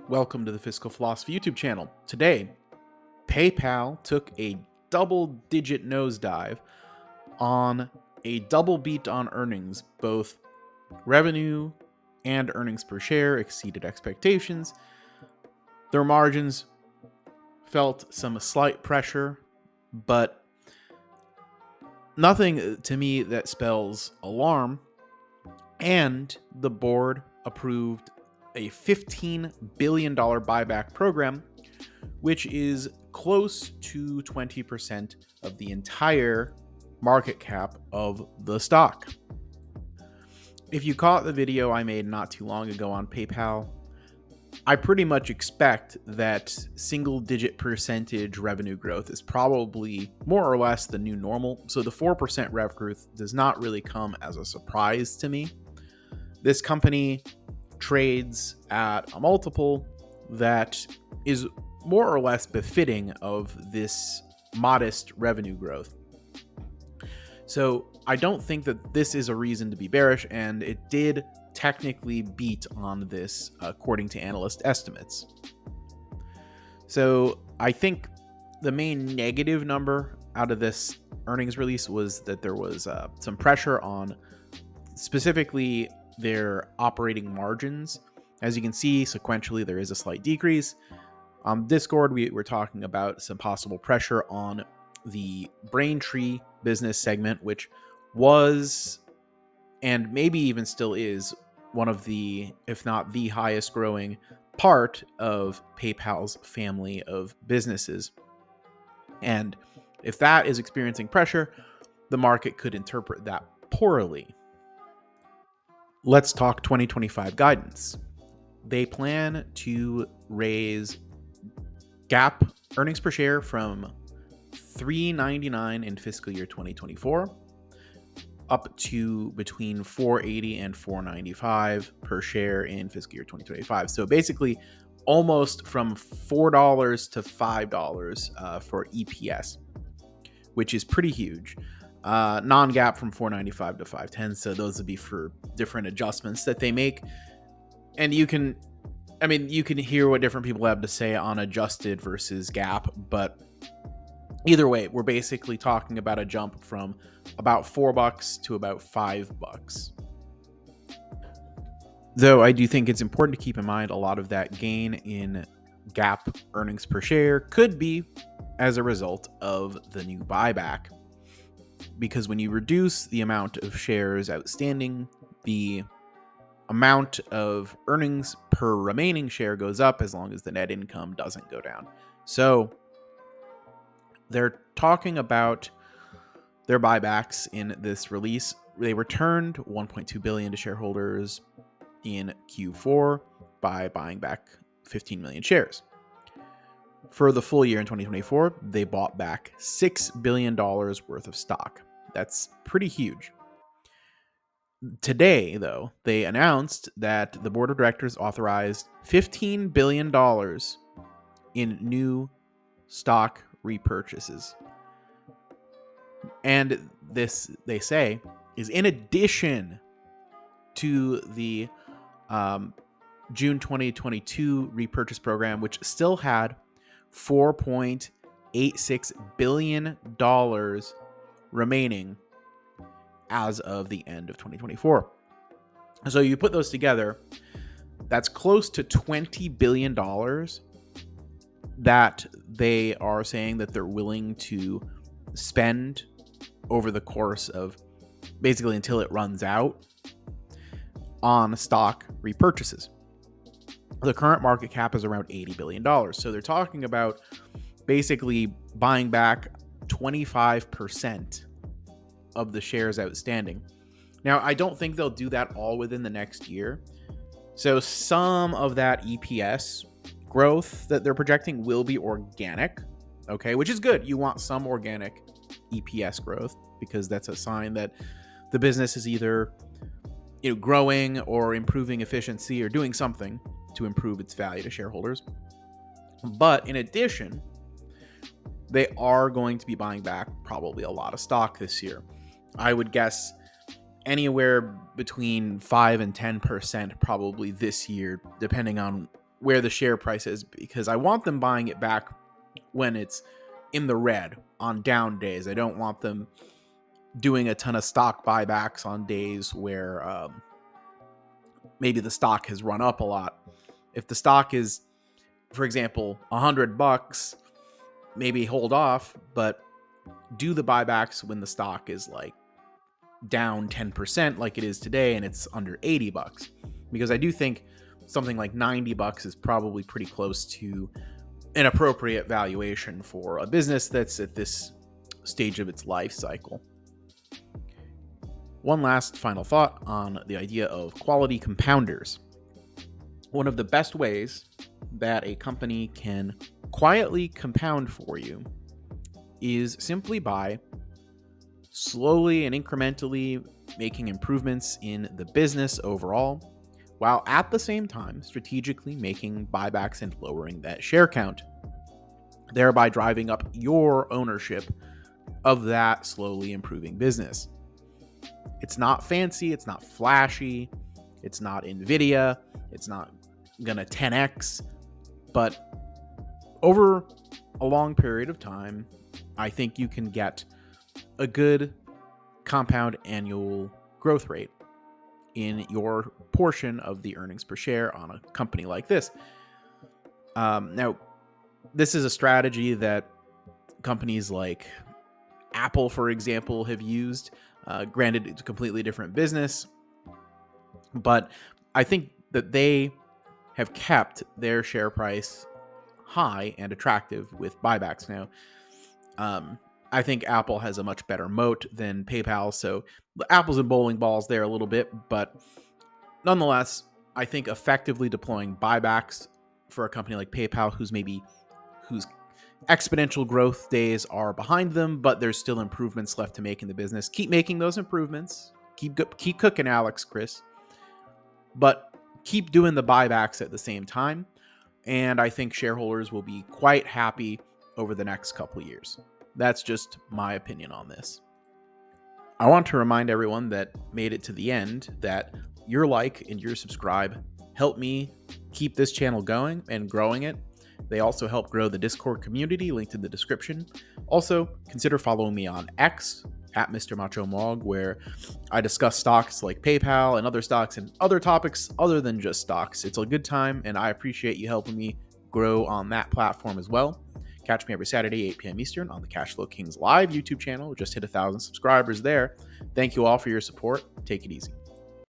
Welcome to the Fiscal Philosophy YouTube channel. Today, PayPal took a double-digit nosedive on a double beat on earnings. Both revenue and earnings per share exceeded expectations. Their margins felt some slight pressure, but nothing to me that spells alarm. And the board approved a $15 billion buyback program, which is close to 20% of the entire market cap of the stock. If you caught the video I made not too long ago on PayPal, I pretty much expect that single-digit percentage revenue growth is probably more or less the new normal. So the 4% rev growth does not really come as a surprise to me. This company trades at a multiple that is more or less befitting of this modest revenue growth. So I don't think that this is a reason to be bearish, and it did technically beat on this according to analyst estimates. So I think the main negative number out of this earnings release was that there was some pressure on specifically their operating margins. As you can see, sequentially, there is a slight decrease. On Discord, we were talking about some possible pressure on the Braintree business segment, which was, and maybe even still is, one of the, if not the highest growing part of PayPal's family of businesses. And if that is experiencing pressure, the market could interpret that poorly. Let's talk 2025 guidance. They plan to raise GAAP earnings per share from $3.99 in fiscal year 2024 up to between $4.80 and $4.95 per share in fiscal year 2025. So basically almost from $4 to $5 for EPS, which is pretty huge. Non-GAAP from $4.95 to $5.10. So those would be for different adjustments that they make. And you can hear what different people have to say on adjusted versus GAAP, but either way, we're basically talking about a jump from about $4 to about $5. Though I do think it's important to keep in mind a lot of that gain in GAAP earnings per share could be as a result of the new buyback. Because when you reduce the amount of shares outstanding, the amount of earnings per remaining share goes up as long as the net income doesn't go down. So they're talking about their buybacks in this release. They returned $1.2 billion to shareholders in Q4 by buying back 15 million shares. For the full year in 2024, they bought back $6 billion worth of stock. That's pretty huge. Today, though, they announced that the board of directors authorized $15 billion in new stock repurchases. And this, they say, is in addition to the June 2022 repurchase program, which still had $4.86 billion remaining as of the end of 2024. So you put those together, that's close to $20 billion that they are saying that they're willing to spend over the course of basically until it runs out on stock repurchases. The current market cap is around $80 billion. So they're talking about basically buying back 25% of the shares outstanding. Now, I don't think they'll do that all within the next year. So some of that EPS growth that they're projecting will be organic, okay, which is good. You want some organic EPS growth because that's a sign that the business is either growing or improving efficiency or doing something to improve its value to shareholders. But in addition, they are going to be buying back probably a lot of stock this year. I would guess anywhere between 5 and 10% probably this year, depending on where the share price is, because I want them buying it back when it's in the red on down days. I don't want them doing a ton of stock buybacks on days where maybe the stock has run up a lot. If the stock is, for example, $100, maybe hold off, but do the buybacks when the stock is like down 10% like it is today and it's under $80, because I do think something like $90 is probably pretty close to an appropriate valuation for a business that's at this stage of its life cycle. One last final thought on the idea of quality compounders. One of the best ways that a company can quietly compound for you is simply by slowly and incrementally making improvements in the business overall, while at the same time strategically making buybacks and lowering that share count, thereby driving up your ownership of that slowly improving business. It's not fancy, it's not flashy, it's not NVIDIA, it's not gonna 10x, but over a long period of time, I think you can get a good compound annual growth rate in your portion of the earnings per share on a company like this. Now, this is a strategy that companies like Apple, for example, have used. Granted, it's a completely different business, but I think that they have kept their share price high and attractive with buybacks. Now, I think Apple has a much better moat than PayPal, so the apples and bowling balls there a little bit, but nonetheless, I think effectively deploying buybacks for a company like PayPal, whose exponential growth days are behind them, but there's still improvements left to make in the business. Keep making those improvements. Keep cooking, Alex, Chris. But keep doing the buybacks at the same time, and I think shareholders will be quite happy over the next couple of years. That's just my opinion on this. I want to remind everyone that made it to the end that your like and your subscribe help me keep this channel going and growing it. They also help grow the Discord community, linked in the description. Also, consider following me on X at Mr. Macho Mog, where I discuss stocks like PayPal and other stocks and other topics other than just stocks. It's a good time, and I appreciate you helping me grow on that platform as well. Catch me every Saturday, 8 p.m. Eastern on the Cashflow Kings Live YouTube channel. We just hit 1,000 subscribers there. Thank you all for your support. Take it easy.